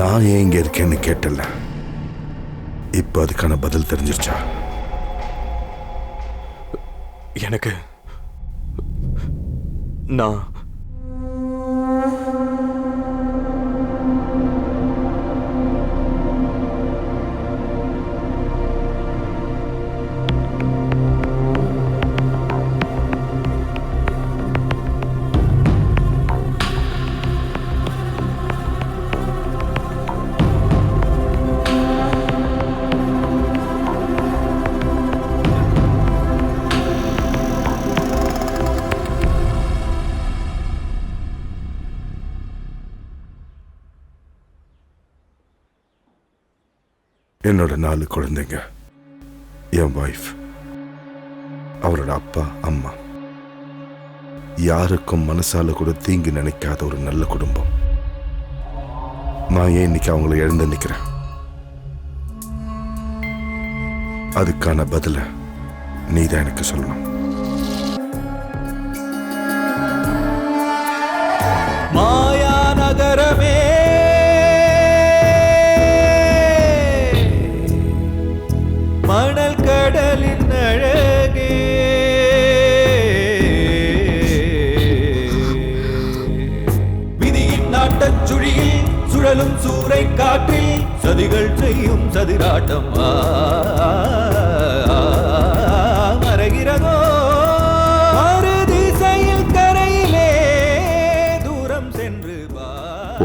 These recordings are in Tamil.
நான் ஏன் இங்க இருக்கேன்னு கேட்டல, இப்ப அதுக்கான பதில் தெரிஞ்சிருச்சா? எனக்கு நான் என்னோட 4 குழந்தைங்க, என் வைஃப், அவரோட அப்பா அம்மா, யாருக்கும் மனசால கூட தீங்கு நினைக்காத ஒரு நல்ல குடும்பம். நான் ஏன் இன்னைக்கு அவங்களை எழுந்து நிக்கிறேன்? அதுக்கான பதில நீதான் எனக்கு சொல்லணும். மாயா நகரமே மணல் கடலின் அழகே, விதியின் நாட்டச் சுழியில் சுழலும் சூறை காற்றில் சதிகள் செய்யும் சதிராட்டம் மறைகிறதோ மறு திசையில் கரையிலே தூரம் சென்று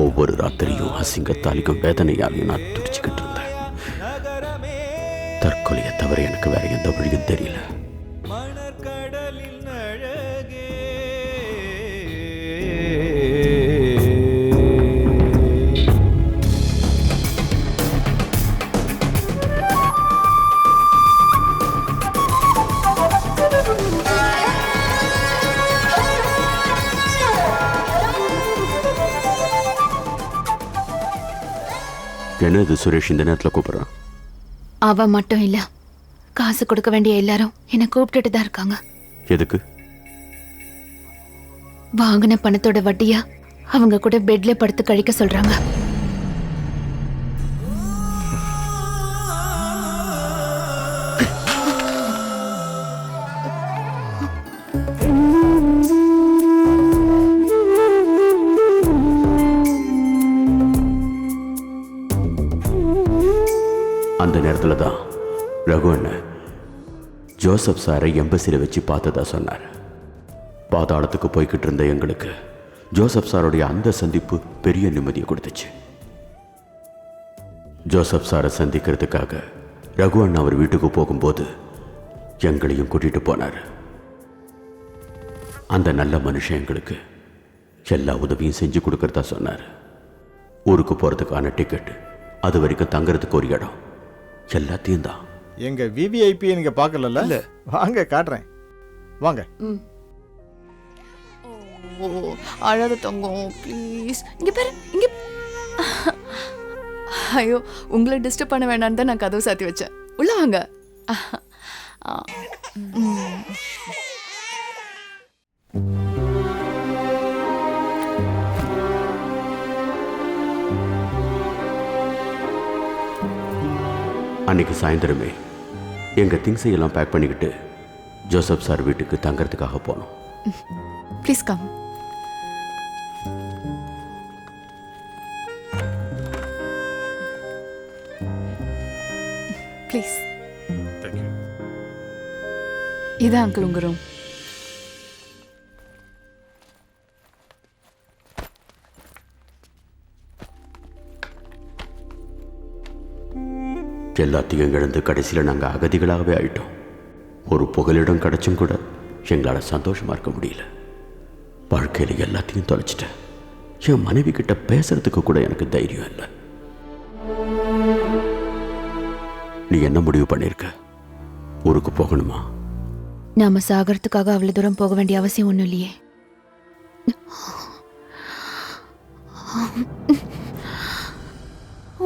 ஒவ்வொரு ராத்திரியும் அசிங்கத்தாலிக்கும் வேதனையாலையும் நான் துடிச்சுக்கிட்டு இருந்தேன். தற்கொலையை தவிர எனக்கு வேற எந்த வழியும் தெரியல. மணற்கடலின் அழகே, என்னது சுரேஷ் இந்த நேரத்தில் கூப்பிடுறான்? அவ மட்டும் இல்ல, காசு கொடுக்க வேண்டிய எல்லாரும் என்ன கூப்பிட்டுட்டு தான் இருக்காங்க. எதுக்கு? வாங்கின பணத்தோட வட்டியா அவங்க கூட பெட்ல படுத்து கழிக்க சொல்றாங்க. அந்த நேரத்தில் தான் ரகு அண்ணன் ஜோசப் சாரை எம்பசியில் வச்சு பார்த்ததா சொன்னார். பாதாளத்துக்கு போய்கிட்டு இருந்த எங்களுக்கு ஜோசப் சாருடைய அந்த சந்திப்பு பெரிய நிம்மதியை கொடுத்துச்சு. ஜோசப் சாரை சந்திக்கிறதுக்காக ரகு அண்ணன் அவர் வீட்டுக்கு போகும்போது எங்களையும் கூட்டிட்டு போனார். அந்த நல்ல மனுஷன் எங்களுக்கு எல்லா உதவியும் செஞ்சு கொடுக்கறதா சொன்னார். ஊருக்கு போகிறதுக்கான டிக்கெட், அது வரைக்கும் தங்குறதுக்கு ஒரு இடம், எல்லாத்தையும் தான். எங்க விவிஐபி நீங்க பார்க்கல? வாங்க காட்டுறேன், வாங்க. ஓ அழாத தங்கம் ப்ளீஸ். இங்க பாரு, இங்க. ஐயோ, உங்களை டிஸ்டர்ப் பண்ண வேண்டான்னு தான் நான் கதவு சாத்தி வச்சேன். உள்ள வாங்க. அன்னைக்கு சாயந்தரமே எங்கள் திங்ஸை எல்லாம் பேக் பண்ணிக்கிட்டு ஜோசப் சார் வீட்டுக்கு தங்கறதுக்காக போனோம். Please come. ப்ளீஸ். இதான் அங்கிள் உங்க ரூம். எல்லாத்தையும் இழந்து கடைசியில் நாங்கள் அகதிகளாகவே ஆயிட்டோம். ஒரு புகலிடம் கிடைச்சும் கூட எங்களால் சந்தோஷமாக இருக்க முடியல. வாழ்க்கையில் எல்லாத்தையும் தொலைச்சிட்டேன். என் மனைவி கிட்ட பேசுறதுக்கு கூட எனக்கு தைரியம் இல்லை. நீ என்ன முடிவு பண்ணியிருக்க? ஊருக்கு போகணுமா? நாம சாகறதுக்காக அவ்வளவு தூரம் போக வேண்டிய அவசியம் ஒன்றும் இல்லையே.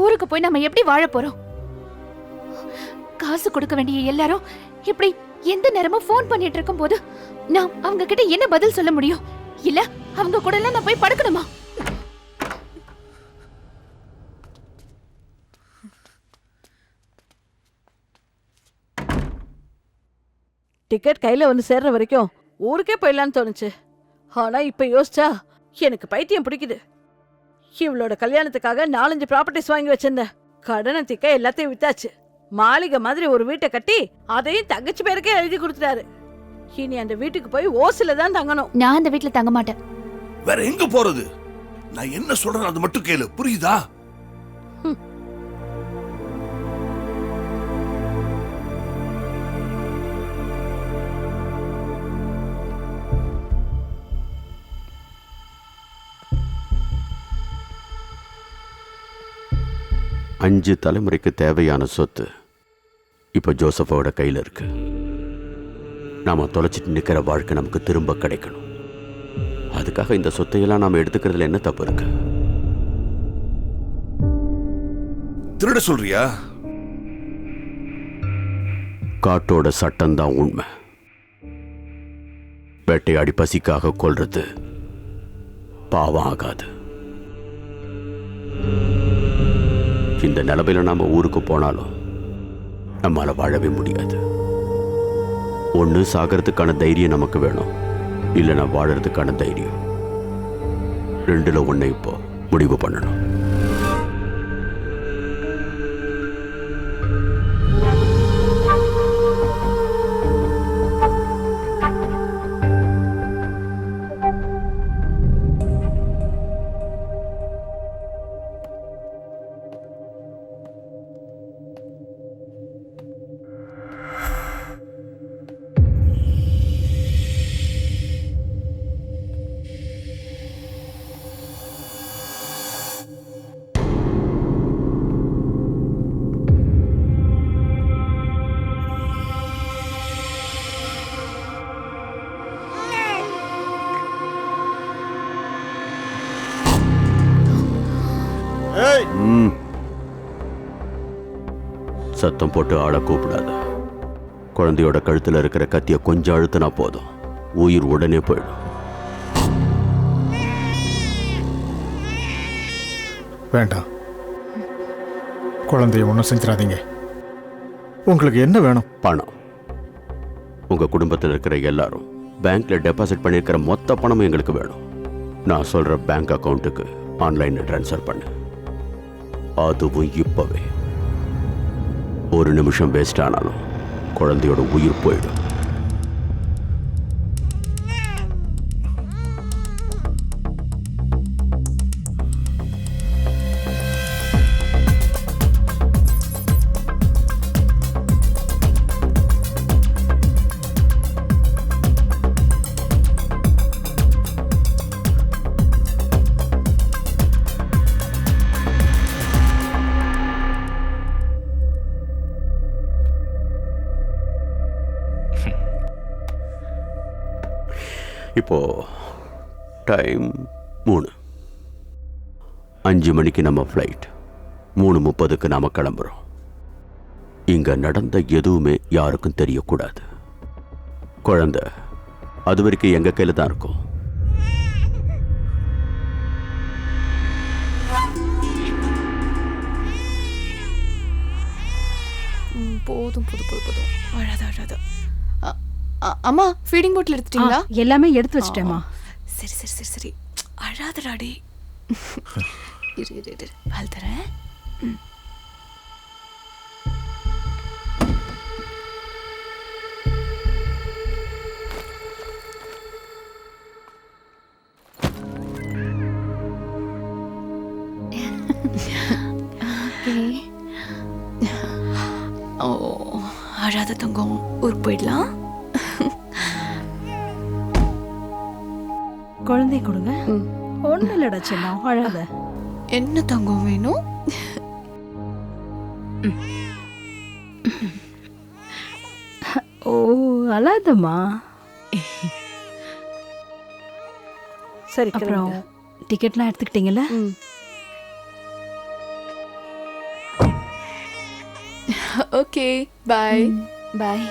ஊருக்கு போய் நம்ம எப்படி வாழ போறோம்? காசு கொடுக்க வேண்டிய எல்லாரும் இப்படி எந்த நேரமும் போன் பண்ணிட்டு இருக்கும் போது நான் அவங்க கிட்ட என்ன பதில் சொல்ல முடியும்? இல்ல அவங்க கூட எல்லாம் நான் போய் படுக்கணுமா? டிக்கெட் கையில வந்து சேர்ற வரைக்கும் ஊருக்கே போயிடலான்னு தோணுச்சு. ஆனா இப்ப யோசிச்சா எனக்கு பைத்தியம் பிடிக்குது. இவளோட கல்யாணத்துக்காக 4-5 ப்ராப்பர்ட்டிஸ் வாங்கி வச்சிருந்தேன். கடனை திக்க எல்லாத்தையும் வித்தாச்சு. மாளிகை மாதிரி ஒரு வீட்டை கட்டி அதையும் தங்கச்சி பேருக்கே எழுதி கொடுத்துட்டாரு. இனி அந்த வீட்டுக்கு போய் ஓசில தான் தங்கணும். நான் அந்த வீட்ல தங்க மாட்டேன். வேற எங்க போறது? நான் என்ன சொல்றேன் அது மட்டும் கேளு, புரியுதா? அஞ்சு தலைமுறைக்கு தேவையான சொத்து இப்போ ஜோசஃபோட கையில் இருக்கு. நாம தொலைச்சிட்டு நிற்கிற வாழ்க்கை நமக்கு திரும்ப கிடைக்கணும். அதுக்காக இந்த சொத்தையெல்லாம் நாம எடுத்துக்கிறதுல என்ன தப்பு இருக்கு? திருட சொல்றியா? காட்டோட சட்டம்தான் உண்மை. வேட்டையாடி பசிக்காக கொல்றது பாவம் ஆகாது. இந்த நிலைமையில நாம ஊருக்கு போனாலும் நம்மால வாழவே முடியாது. ஒன்று சாகிறதுக்கான தைரியம் நமக்கு வேணும், இல்லைன்னா வாழறதுக்கான தைரியம். ரெண்டுல ஒண்ணு இப்போ முடிவு பண்ணணும். சத்தம் போட்டு ஆளை கூப்பிடாத. குழந்தையோட கழுத்துல இருக்கிற கத்திய கொஞ்சம் அழுத்தினா போதும், உயிர் உடனே போயிடும். வேண்டாம், குழந்தைய ஒன்றும் செஞ்சிடாதீங்க. உங்களுக்கு என்ன வேணும்? பணம். உங்க குடும்பத்தில் இருக்கிற எல்லாரும் பேங்க்ல டெபாசிட் பண்ணியிருக்கிற மொத்த பணமும் எங்களுக்கு வேணும். நான் சொல்ற பேங்க் அக்கௌண்ட்டுக்கு ஆன்லைன்ல ட்ரான்ஸ்ஃபர் பண்ணு. அதுவும் இப்பவே. ஒரு நிமிஷம் வேஸ்ட் ஆனாலும் குழந்தையோட உயிர் போயிடும். இப்போ டைம் 3. 5 மணிக்கு நம்ம ஃப்ளைட். 3:30க்கு நாம கிளம்புறோம். இங்க நடந்த எதுவுமே யாருக்கும் தெரியக்கூடாது. குழந்தை அது வரைக்கும் எங்க கையில தான் இருக்கும். போதும் போதும் போதும் போதும். அழாத அழாத. அம்மா ஃபீடிங் பாட்டில் எடுத்துட்டீங்களா? எல்லாமே எடுத்து வச்சிட்டேமா. சரி சரி சரி சரி, அழாதடாடி. இரு இரு இரு, பால் தரேன். ஓ, அழாத தங்கம், ஊருக்கு போயிடலாம். குழந்தை கொடுங்க. ஒண்ணு இல்லடா செல்லம், அழாத. என்ன தங்கம் வேணும்? ஓ, அழாதம்மா. சரி, அப்புறம் டிக்கெட்லாம் எடுத்துக்கிட்டீங்கல்ல? Okay, bye bye.